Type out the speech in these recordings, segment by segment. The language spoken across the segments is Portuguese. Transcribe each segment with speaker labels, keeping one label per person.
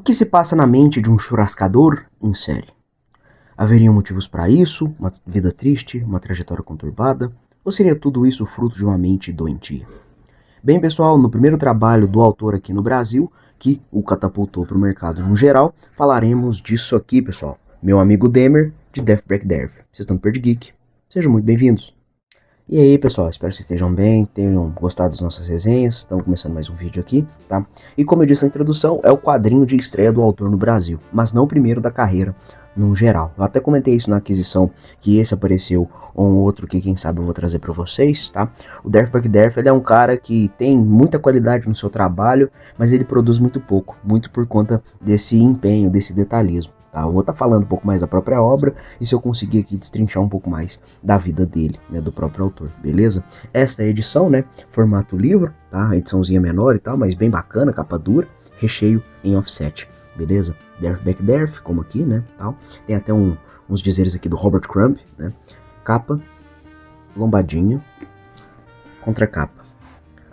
Speaker 1: que se passa na mente de um churrascador em série? Haveriam motivos para isso? Uma vida triste? Uma trajetória conturbada? Ou seria tudo isso fruto de uma mente doentia? Bem, pessoal, no primeiro trabalho do autor aqui no Brasil, que o catapultou para o mercado no geral, falaremos disso aqui, pessoal. Meu amigo Demer, de Death Break Dev. Vocês estão no Perdi Geek. Sejam muito bem-vindos. E aí, pessoal, espero que vocês estejam bem, tenham gostado das nossas resenhas. Estamos começando mais um vídeo aqui, tá? E como eu disse na introdução, é o quadrinho de estreia do autor no Brasil, mas não o primeiro da carreira no geral. Eu até comentei isso na aquisição, que esse apareceu, ou um outro que quem sabe eu vou trazer para vocês, tá? O Death Break Death, ele é um cara que tem muita qualidade no seu trabalho, mas ele produz muito pouco, muito por conta desse empenho, desse detalhismo. Tá, eu vou estar falando um pouco mais da própria obra e se eu conseguir aqui destrinchar um pouco mais da vida dele, né, do próprio autor, beleza? Esta é a edição, né, formato livro, tá, a ediçãozinha menor e tal, mas bem bacana, capa dura, recheio em offset, beleza? Death Back Death, como aqui, né, tal. Tem até uns dizeres aqui do Robert Crumb, né, capa, lombadinha, contracapa.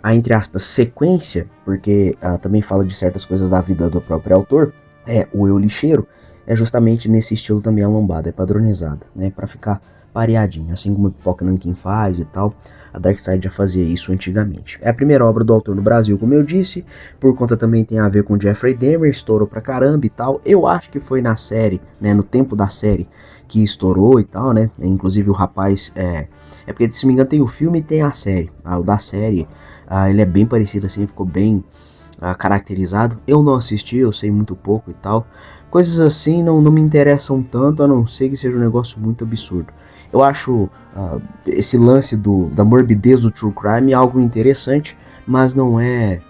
Speaker 1: A, entre aspas, sequência, porque também fala de certas coisas da vida do próprio autor, é o Eu Lixeiro, é justamente nesse estilo também a lombada, é padronizada, né, para ficar pareadinho, assim como o Pipoca Nankin faz e tal, a Darkseid já fazia isso antigamente. É a primeira obra do autor no Brasil, como eu disse, por conta também tem a ver com Jeffrey Demer, estourou pra caramba e tal, eu acho que foi na série, né, no tempo da série que estourou e tal, né, inclusive o rapaz, é porque se não me engano tem o filme e tem a série, o da série, ele é bem parecido assim, ficou bem caracterizado, eu não assisti, eu sei muito pouco e tal. Coisas assim não me interessam tanto, a não ser que seja um negócio muito absurdo. Eu acho esse lance da morbidez do true crime algo interessante, mas não é,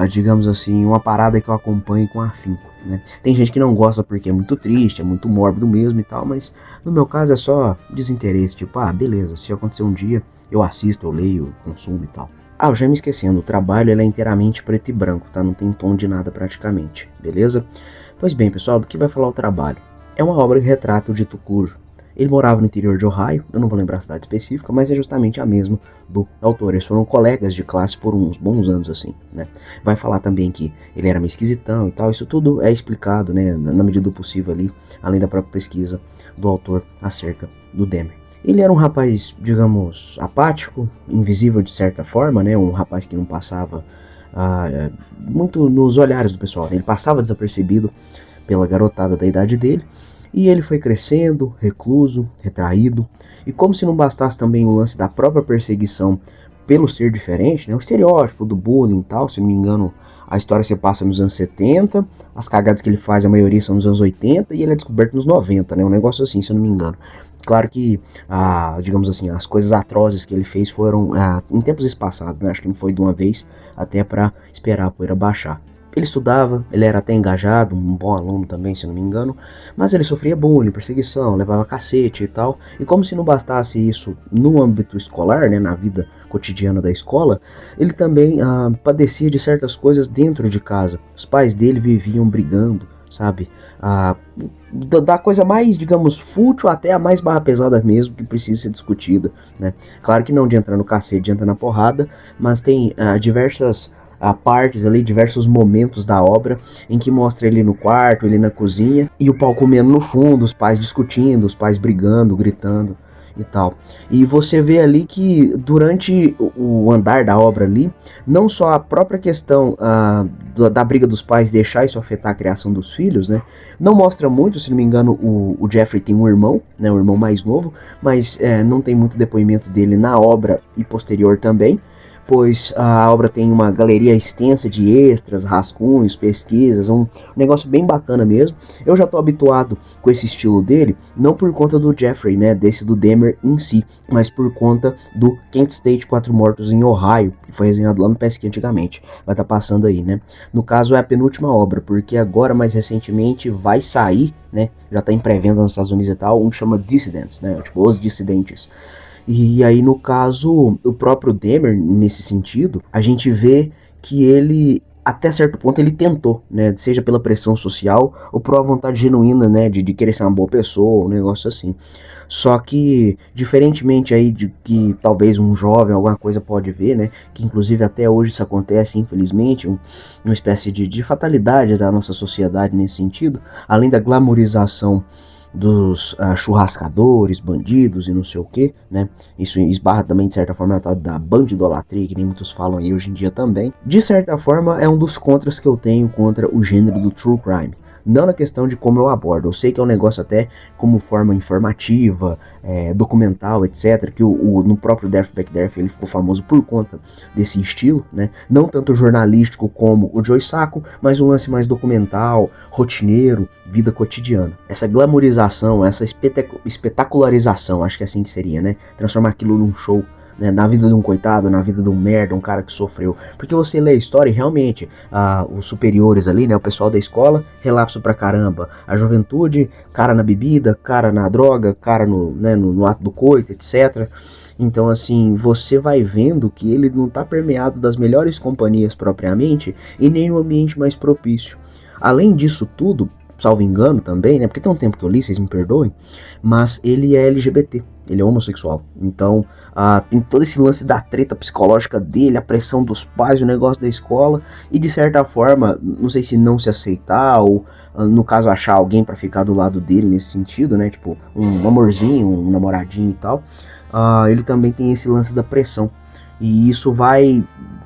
Speaker 1: digamos assim, uma parada que eu acompanho com afinco, né? Tem gente que não gosta porque é muito triste, é muito mórbido mesmo e tal, mas no meu caso é só desinteresse, tipo, beleza, se acontecer um dia, eu assisto, eu leio, consumo e tal. Eu já me esquecendo, o trabalho ele é inteiramente preto e branco, tá? Não tem tom de nada praticamente, beleza? Pois bem, pessoal, do que vai falar o trabalho? É uma obra que retrata o dito Cujo. Ele morava no interior de Ohio, eu não vou lembrar a cidade específica, mas é justamente a mesma do autor. Eles foram colegas de classe por uns bons anos, assim, né? Vai falar também que ele era meio esquisitão e tal, isso tudo é explicado, né, na medida do possível ali, além da própria pesquisa do autor acerca do Demer. Ele era um rapaz, digamos, apático, invisível de certa forma, né, um rapaz que não passava muito nos olhares do pessoal, né? Ele passava desapercebido pela garotada da idade dele, e ele foi crescendo, recluso, retraído, e como se não bastasse também o lance da própria perseguição pelo ser diferente, né? O estereótipo do bullying e tal, se não me engano, a história se passa nos anos 70, as cagadas que ele faz, a maioria são nos anos 80, e ele é descoberto nos 90, né? Um negócio assim, se eu não me engano. Claro que, digamos assim, as coisas atrozes que ele fez foram em tempos espaçados, né? Acho que não foi de uma vez, até para esperar a poeira baixar. Ele estudava, ele era até engajado, um bom aluno também, se não me engano, mas ele sofria bullying, perseguição, levava cacete e tal, e como se não bastasse isso no âmbito escolar, né, na vida cotidiana da escola, ele também padecia de certas coisas dentro de casa. Os pais dele viviam brigando, sabe, da coisa mais, digamos, fútil até a mais barra pesada mesmo, que precisa ser discutida, né. Claro que não de entrar no cacete, de entrar na porrada, mas tem diversas partes ali, diversos momentos da obra em que mostra ele no quarto, ele na cozinha e o pau comendo no fundo, os pais discutindo, os pais brigando, gritando e tal. E você vê ali que durante o andar da obra ali, não só a própria questão da briga dos pais deixar isso afetar a criação dos filhos, né? Não mostra muito, se não me engano, o Jeffrey tem um irmão, né? Um irmão mais novo, mas não tem muito depoimento dele na obra e posterior também, pois a obra tem uma galeria extensa de extras, rascunhos, pesquisas, um negócio bem bacana mesmo. Eu já tô habituado com esse estilo dele, não por conta do Jeffrey, né, desse do Demer em si, mas por conta do Kent State 4 Mortos em Ohio, que foi resenhado lá no PSQ antigamente, vai estar passando aí, né. No caso é a penúltima obra, porque agora mais recentemente vai sair, né, já tá em pré-venda nos Estados Unidos e tal, um que chama Dissidents, né, tipo Os Dissidentes. E aí, no caso, o próprio Demer, nesse sentido, a gente vê que ele até certo ponto ele tentou, né, seja pela pressão social ou por uma vontade genuína, né, de querer ser uma boa pessoa, um negócio assim. Só que, diferentemente aí de que talvez um jovem, alguma coisa pode ver, né, que inclusive até hoje isso acontece, infelizmente, uma espécie de fatalidade da nossa sociedade nesse sentido, além da glamorização dos churrascadores, bandidos e não sei o que, né? Isso esbarra também, de certa forma, na tal da bandidolatria, que nem muitos falam aí hoje em dia também. De certa forma, é um dos contras que eu tenho contra o gênero do true crime. Não na questão de como eu abordo, eu sei que é um negócio até como forma informativa, documental, etc. Que no próprio Death Back Death ele ficou famoso por conta desse estilo, né? Não tanto jornalístico como o Joe Sacco, mas um lance mais documental, rotineiro, vida cotidiana. Essa glamorização, essa espetacularização, acho que é assim que seria, né? Transformar aquilo num show, né, na vida de um coitado, na vida de um merda, um cara que sofreu. Porque você lê a história e realmente os superiores ali, né, o pessoal da escola, relapso pra caramba. A juventude, cara na bebida, cara na droga, cara no ato do coito, etc. Então, assim, você vai vendo que ele não tá permeado das melhores companhias propriamente e nem no ambiente mais propício. Além disso tudo, salvo engano também, né? Porque tem um tempo que eu li, vocês me perdoem, mas ele é LGBT, ele é homossexual. Então, tem todo esse lance da treta psicológica dele, a pressão dos pais, o negócio da escola, e de certa forma, não sei se não se aceitar ou, no caso, achar alguém pra ficar do lado dele nesse sentido, né? Tipo, um amorzinho, um namoradinho e tal. Ele também tem esse lance da pressão. E isso vai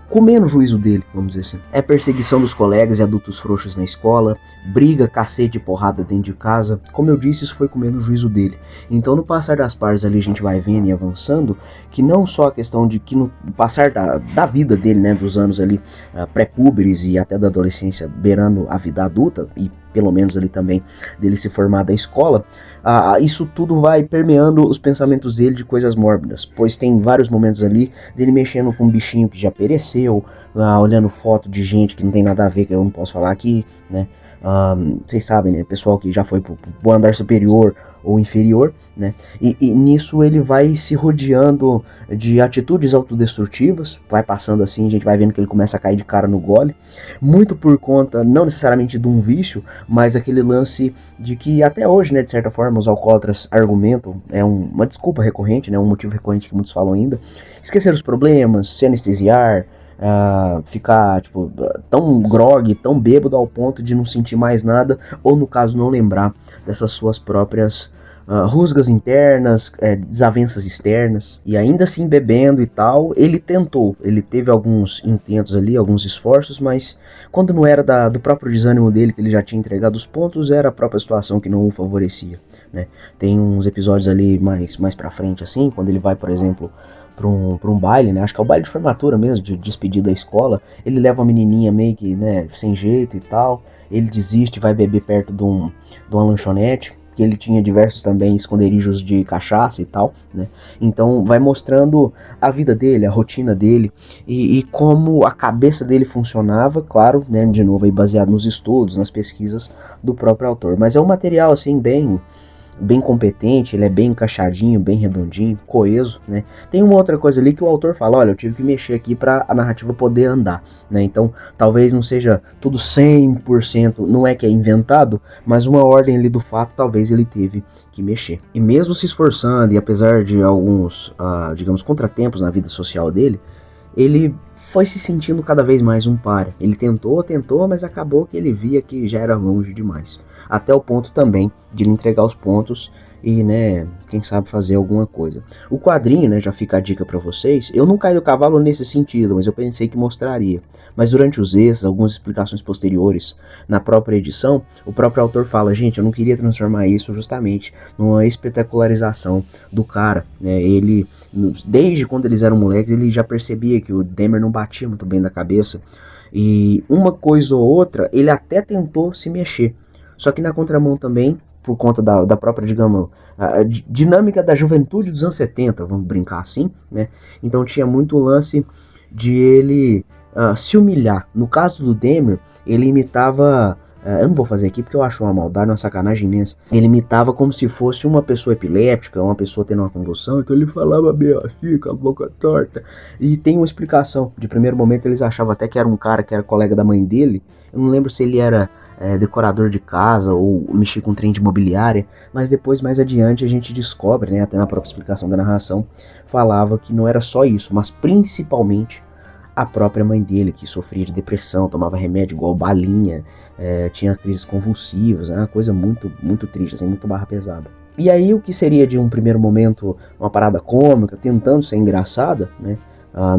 Speaker 1: comendo o juízo dele, vamos dizer assim. É perseguição dos colegas e adultos frouxos na escola, briga, cacete e porrada dentro de casa. Como eu disse, isso foi comendo o juízo dele. Então, no passar das partes ali, a gente vai vendo e avançando que não só a questão de que no passar da vida dele, né, dos anos ali pré-púberes e até da adolescência, beirando a vida adulta, e pelo menos ali também dele se formar da escola, isso tudo vai permeando os pensamentos dele de coisas mórbidas, pois tem vários momentos ali dele mexendo com um bichinho que já pereceu, olhando foto de gente que não tem nada a ver, que eu não posso falar aqui, né? Vocês sabem, né? Pessoal que já foi pro andar superior ou inferior, né? E nisso ele vai se rodeando de atitudes autodestrutivas, vai passando assim, a gente vai vendo que ele começa a cair de cara no gole, muito por conta, não necessariamente de um vício, mas aquele lance de que até hoje, né, de certa forma, os alcoólatras argumentam, é uma desculpa recorrente, né, um motivo recorrente que muitos falam ainda, esquecer os problemas, se anestesiar, ficar tipo, tão grog, tão bêbado ao ponto de não sentir mais nada, ou no caso não lembrar dessas suas próprias rusgas internas, desavenças externas, e ainda assim bebendo e tal, ele tentou, ele teve alguns intentos ali, alguns esforços, mas quando não era do próprio desânimo dele, que ele já tinha entregado os pontos, era a própria situação que não o favorecia, né? Tem uns episódios ali mais pra frente assim, quando ele vai, por exemplo, pra um baile, né? Acho que é o baile de formatura mesmo, de despedida da escola. Ele leva uma menininha meio que, né, sem jeito e tal. Ele desiste, vai beber perto de uma lanchonete, que ele tinha diversos também esconderijos de cachaça e tal, né? Então vai mostrando a vida dele, a rotina dele e como a cabeça dele funcionava, claro, né? De novo aí baseado nos estudos, nas pesquisas do próprio autor. Mas é um material assim bem competente, ele é bem encaixadinho, bem redondinho, coeso, né? Tem uma outra coisa ali que o autor fala, olha, eu tive que mexer aqui para a narrativa poder andar, né? Então, talvez não seja tudo 100%, não é que é inventado, mas uma ordem ali do fato, talvez ele teve que mexer. E mesmo se esforçando, e apesar de alguns, digamos, contratempos na vida social dele, ele foi se sentindo cada vez mais um páreo. Ele tentou, mas acabou que ele via que já era longe demais. Até o ponto também de ele entregar os pontos e, né, quem sabe fazer alguma coisa. O quadrinho, né, já fica a dica pra vocês. Eu não caí do cavalo nesse sentido, mas eu pensei que mostraria. Mas durante os extras, algumas explicações posteriores na própria edição, o próprio autor fala, gente, eu não queria transformar isso justamente numa espetacularização do cara, né? Ele, desde quando eles eram moleques, ele já percebia que o Dahmer não batia muito bem da cabeça. E uma coisa ou outra, ele até tentou se mexer. Só que na contramão também, por conta da própria, digamos, a dinâmica da juventude dos anos 70, vamos brincar assim, né? Então tinha muito lance de ele se humilhar. No caso do Dahmer, ele imitava eu não vou fazer aqui porque eu acho uma maldade, uma sacanagem imensa. Ele imitava como se fosse uma pessoa epiléptica, uma pessoa tendo uma convulsão, então ele falava meio assim, com a boca torta. E tem uma explicação. De primeiro momento eles achavam até que era um cara que era colega da mãe dele. Eu não lembro se ele era decorador de casa ou mexia com trem de imobiliária, mas depois, mais adiante, a gente descobre, né, até na própria explicação da narração, falava que não era só isso, mas principalmente a própria mãe dele, que sofria de depressão, tomava remédio igual balinha, tinha crises convulsivas, uma coisa muito, muito triste, assim, muito barra pesada. E aí o que seria de um primeiro momento uma parada cômica, tentando ser engraçada, né?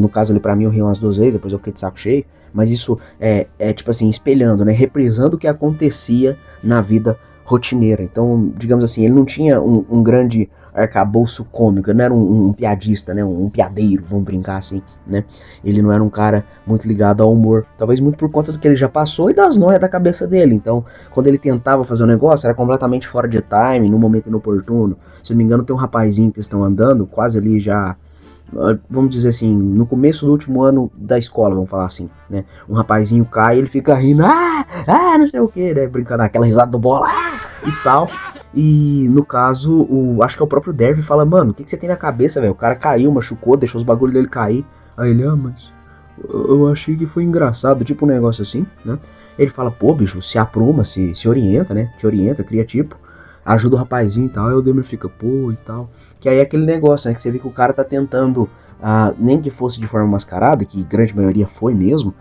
Speaker 1: No caso ali pra mim eu ri umas 2 vezes, depois eu fiquei de saco cheio, mas isso é tipo assim, espelhando, né? Reprisando o que acontecia na vida rotineira. Então, digamos assim, ele não tinha um grande arcabouço cômico, ele não era um piadista, né? Um piadeiro, vamos brincar assim, né? Ele não era um cara muito ligado ao humor, talvez muito por conta do que ele já passou e das noias da cabeça dele. Então, quando ele tentava fazer um negócio, era completamente fora de time, no momento inoportuno. Se não me engano, tem um rapazinho que estão andando, quase ali já, vamos dizer assim, no começo do último ano da escola, vamos falar assim, né? Um rapazinho cai e ele fica rindo, não sei o que, né? Brincando, aquela risada do bola, e tal. E no caso, acho que é o próprio Derby fala, mano, o que você tem na cabeça, velho? O cara caiu, machucou, deixou os bagulhos dele cair. Aí ele, mas eu achei que foi engraçado, tipo um negócio assim, né? Ele fala, pô, bicho, se apruma, se orienta, né? Te orienta, cria tipo, ajuda o rapazinho e tal. Aí o Demir fica, pô, e tal. Que aí é aquele negócio, né? Que você vê que o cara tá tentando, nem que fosse de forma mascarada, que grande maioria foi mesmo,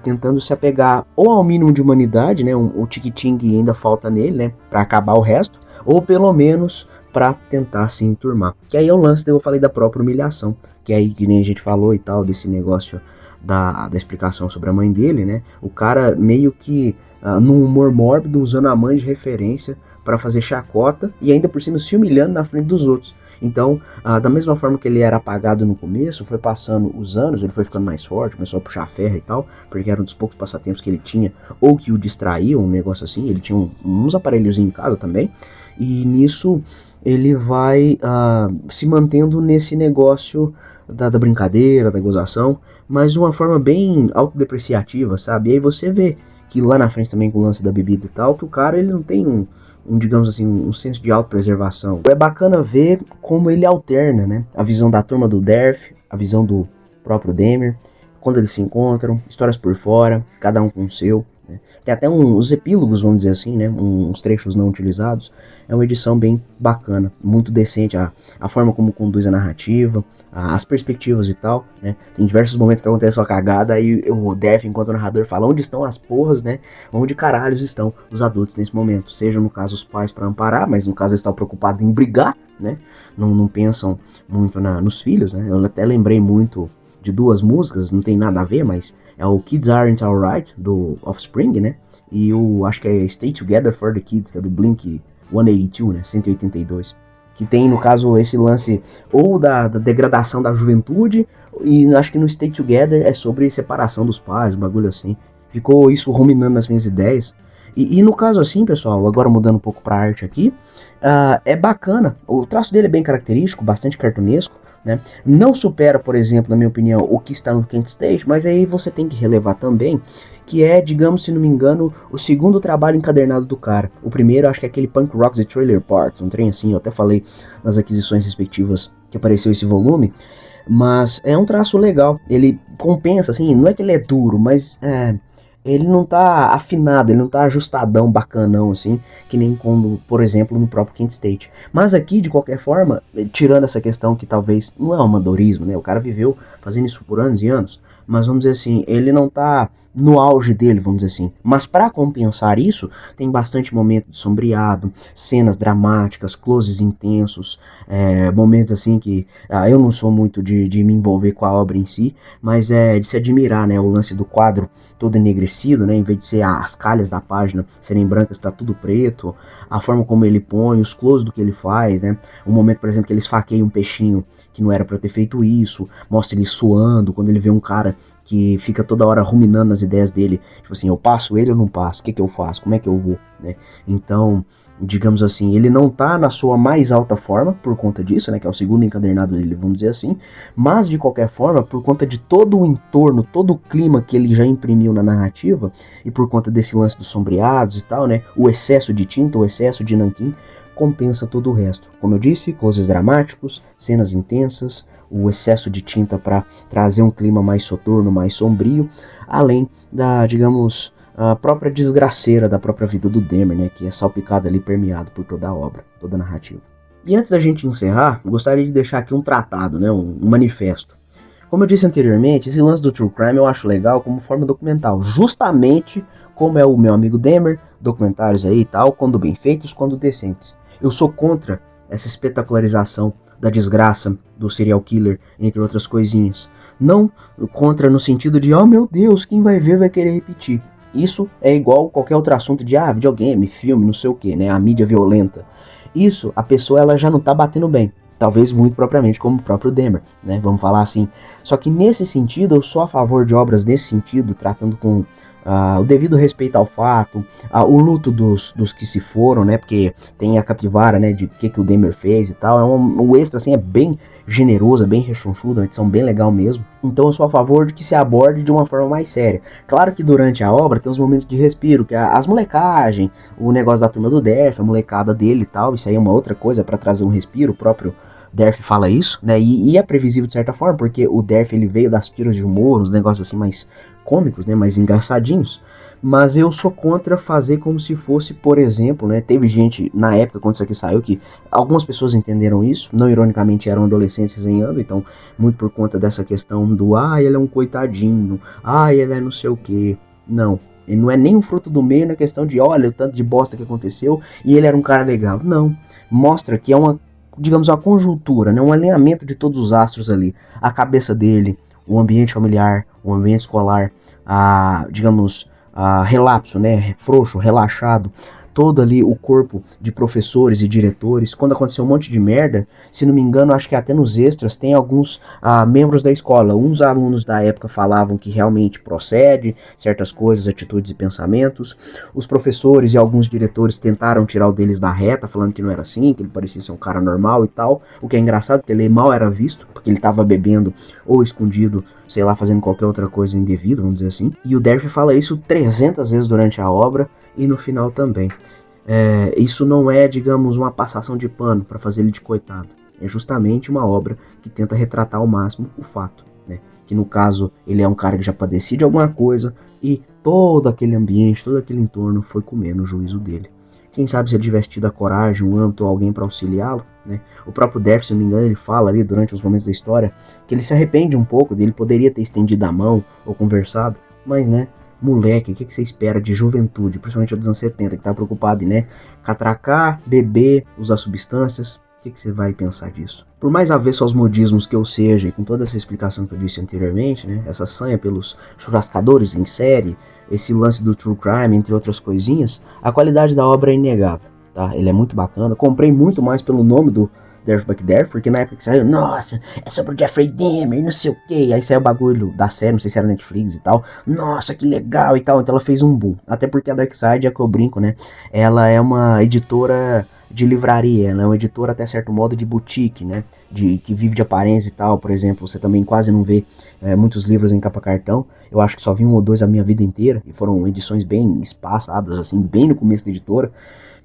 Speaker 1: tentando se apegar ou ao mínimo de humanidade, né? O tic-ting ainda falta nele, né? Pra acabar o resto, ou pelo menos pra tentar se enturmar. Que aí é o lance que eu falei da própria humilhação, que aí que nem a gente falou e tal, desse negócio da explicação sobre a mãe dele, né? O cara meio que num humor mórbido, usando a mãe de referência para fazer chacota e ainda por cima se humilhando na frente dos outros. Então, da mesma forma que ele era apagado no começo, foi passando os anos, ele foi ficando mais forte, começou a puxar ferro e tal, porque era um dos poucos passatempos que ele tinha, ou que o distraíam, um negócio assim. Ele tinha uns aparelhos em casa também, e nisso ele vai se mantendo nesse negócio da brincadeira, da gozação, mas de uma forma bem autodepreciativa, sabe? E aí você vê que lá na frente também com o lance da bebida e tal, que o cara ele não tem digamos assim, um senso de autopreservação. É bacana ver como ele alterna, né? A visão da turma do Derf, a visão do próprio Demir, quando eles se encontram, histórias por fora, cada um com o seu. Né? Tem até uns epílogos, vamos dizer assim, né? Uns trechos não utilizados. É uma edição bem bacana, muito decente, a forma como conduz a narrativa, as perspectivas e tal, né? Tem diversos momentos que acontece uma cagada, aí o Def, enquanto o narrador, fala onde estão as porras, né? Onde caralhos estão os adultos nesse momento? Seja no caso os pais para amparar, mas no caso eles estão preocupados em brigar, né? Não pensam muito nos filhos, né? Eu até lembrei muito de 2 músicas, não tem nada a ver, mas é o Kids Aren't Alright, do Offspring, né? E acho que é Stay Together for the Kids, que é do Blink 182, né? 182. Que tem, no caso, esse lance ou da degradação da juventude, e acho que no Stay Together é sobre separação dos pais, um bagulho assim. Ficou isso ruminando nas minhas ideias. E no caso assim, pessoal, agora mudando um pouco pra arte aqui, é bacana. O traço dele é bem característico, bastante cartunesco, né? Não supera, por exemplo, na minha opinião, o que está no Kent Stage, mas aí você tem que relevar também que é, digamos, se não me engano, o segundo trabalho encadernado do cara. O primeiro, acho que é aquele Punk Rock The Trailer Parks, um trem assim, eu até falei nas aquisições respectivas que apareceu esse volume, mas é um traço legal, ele compensa, assim, não é que ele é duro, mas ele não tá afinado, ele não tá ajustadão, bacanão, assim, que nem como, por exemplo, no próprio Kent State. Mas aqui, de qualquer forma, tirando essa questão que talvez não é um amadorismo, né, o cara viveu fazendo isso por anos e anos, mas vamos dizer assim, ele não tá no auge dele, vamos dizer assim. Mas para compensar isso, tem bastante momento de sombreado, cenas dramáticas, closes intensos, momentos assim que eu não sou muito de me envolver com a obra em si, mas é de se admirar, né, o lance do quadro todo enegrecido, né, em vez de ser as calhas da página serem brancas, tá tudo preto, a forma como ele põe, os closes do que ele faz, né, um momento, por exemplo, que ele esfaqueia um peixinho que não era para ter feito isso, mostra ele suando, quando ele vê um cara que fica toda hora ruminando nas ideias dele, tipo assim, eu passo ele ou não passo, o que eu faço, como é que eu vou, né? Então, digamos assim, ele não tá na sua mais alta forma por conta disso, né, que é o segundo encadernado dele, vamos dizer assim, mas de qualquer forma, por conta de todo o entorno, todo o clima que ele já imprimiu na narrativa, e por conta desse lance dos sombreados e tal, né, o excesso de tinta, o excesso de nanquim, compensa todo o resto. Como eu disse, closes dramáticos, cenas intensas, o excesso de tinta para trazer um clima mais soturno, mais sombrio, além da, digamos, a própria desgraceira da própria vida do Demer, né, que é salpicada ali, permeado por toda a obra, toda a narrativa. E antes da gente encerrar, gostaria de deixar aqui um tratado, né, um manifesto. Como eu disse anteriormente, esse lance do True Crime eu acho legal como forma documental, justamente como é o meu amigo Demer, documentários aí e tal, quando bem feitos, quando decentes. Eu sou contra essa espetacularização da desgraça do serial killer, entre outras coisinhas. Não contra no sentido de, oh meu Deus, quem vai ver vai querer repetir. Isso é igual qualquer outro assunto de videogame, filme, não sei o que, né? A mídia violenta. Isso, a pessoa ela já não tá batendo bem. Talvez muito propriamente como o próprio Demer, né? Vamos falar assim. Só que nesse sentido, eu sou a favor de obras nesse sentido, tratando com o devido respeito ao fato, o luto dos que se foram, né? Porque tem a capivara, né? De que o Demer fez e tal. O extra, assim, é bem generoso, é bem rechonchudo, uma edição bem legal mesmo. Então eu sou a favor de que se aborde de uma forma mais séria. Claro que durante a obra tem uns momentos de respiro, que as molecagens, o negócio da turma do Derf, a molecada dele e tal, isso aí é uma outra coisa para trazer um respiro, o próprio Derf fala isso, né? E é previsível de certa forma, porque o Derf ele veio das tiras de humor, uns negócios assim mais cômicos, né? Mais engraçadinhos. Mas eu sou contra fazer como se fosse, por exemplo, né? Teve gente na época quando isso aqui saiu que algumas pessoas entenderam isso, não ironicamente eram adolescentes resenhando, então muito por conta dessa questão do ele é um coitadinho, ele é não sei o que. Não, ele não é nem o fruto do meio na questão de olha o tanto de bosta que aconteceu e ele era um cara legal. Não, mostra que é uma, digamos, uma conjuntura, né? Um alinhamento de todos os astros ali, a cabeça dele, o ambiente familiar, o ambiente escolar, digamos, relapso, né, frouxo, relaxado, todo ali o corpo de professores e diretores. Quando aconteceu um monte de merda, se não me engano, acho que até nos extras tem alguns membros da escola. Uns alunos da época falavam que realmente procede certas coisas, atitudes e pensamentos. Os professores e alguns diretores tentaram tirar o deles da reta, falando que não era assim, que ele parecia ser um cara normal e tal. O que é engraçado, porque ele mal era visto, porque ele estava bebendo ou escondido, sei lá, fazendo qualquer outra coisa indevida, vamos dizer assim. E o Derf fala isso 300 vezes durante a obra e no final também. Isso não é, digamos, uma passação de pano para fazer ele de coitado. É justamente uma obra que tenta retratar ao máximo o fato, né? Que no caso ele é um cara que já padecia de alguma coisa e todo aquele ambiente, todo aquele entorno foi comendo o juízo dele. Quem sabe se ele tivesse tido a coragem, um âmbito ou alguém para auxiliá-lo, né? O próprio Derf, se não me engano, ele fala ali durante os momentos da história que ele se arrepende um pouco dele, poderia ter estendido a mão ou conversado, mas, né, moleque, o que você espera de juventude, principalmente dos anos 70, que tá preocupado em, né, catracar, beber, usar substâncias? O que você vai pensar disso? Por mais avesso aos modismos que eu seja, e com toda essa explicação que eu disse anteriormente, né, essa sanha pelos churrascadores em série, esse lance do true crime, entre outras coisinhas, a qualidade da obra é inegável, tá? Ele é muito bacana. Comprei muito mais pelo nome do Derf Buck Derf, porque na época que saiu, nossa, é sobre o Jeffrey Dahmer, não sei o que, aí saiu o bagulho da série, não sei se era Netflix e tal, nossa, que legal e tal, então ela fez um boom, até porque a Darkside, é que eu brinco, né, ela é uma editora de livraria, ela é uma editora até certo modo de boutique, né, que vive de aparência e tal. Por exemplo, você também quase não vê muitos livros em capa cartão, eu acho que só vi um ou dois a minha vida inteira, e foram edições bem espaçadas, assim, bem no começo da editora.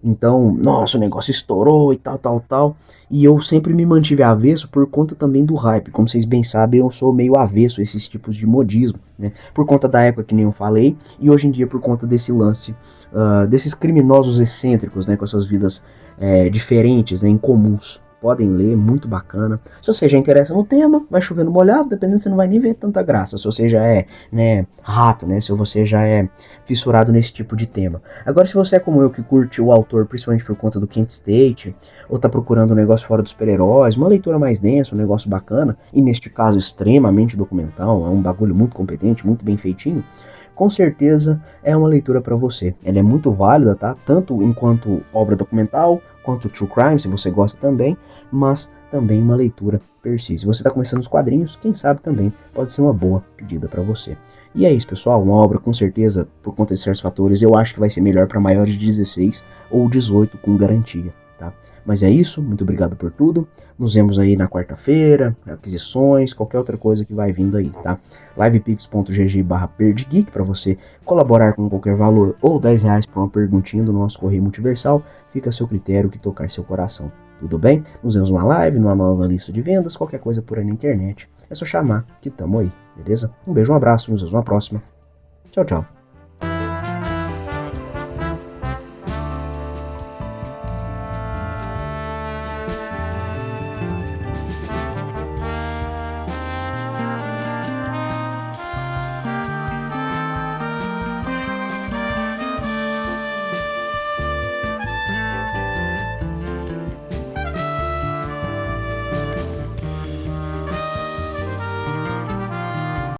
Speaker 1: Então, nossa, o negócio estourou e tal, tal, tal. E eu sempre me mantive avesso por conta também do hype. Como vocês bem sabem, eu sou meio avesso a esses tipos de modismo, né? Por conta da época que nem eu falei, e hoje em dia por conta desse lance, desses criminosos excêntricos, né? Com essas vidas diferentes, né? Incomuns. Podem ler, muito bacana. Se você já interessa no tema, vai chovendo molhado, dependendo, você não vai nem ver tanta graça. Se você já é, né, rato, né, se você já é fissurado nesse tipo de tema. Agora, se você é como eu, que curte o autor, principalmente por conta do Kent State, ou tá procurando um negócio fora dos super-heróis, uma leitura mais densa, um negócio bacana, e neste caso extremamente documental, é um bagulho muito competente, muito bem feitinho, com certeza é uma leitura para você. Ela é muito válida, tá? Tanto enquanto obra documental, quanto true crime, se você gosta também, mas também uma leitura per si. Se você está começando os quadrinhos, quem sabe também pode ser uma boa pedida para você. E é isso, pessoal, uma obra com certeza, por conta de certos fatores, eu acho que vai ser melhor para maiores de 16 ou 18 com garantia, tá? Mas é isso, muito obrigado por tudo, nos vemos aí na quarta-feira, aquisições, qualquer outra coisa que vai vindo aí, tá? livepix.gg/perdgeek para você colaborar com qualquer valor ou R$10 para uma perguntinha do nosso Correio Multiversal, fica a seu critério que tocar seu coração. Tudo bem? Nos vemos numa live, numa nova lista de vendas, qualquer coisa por aí na internet. É só chamar que tamo aí, beleza? Um beijo, um abraço, nos vemos na próxima. Tchau, tchau.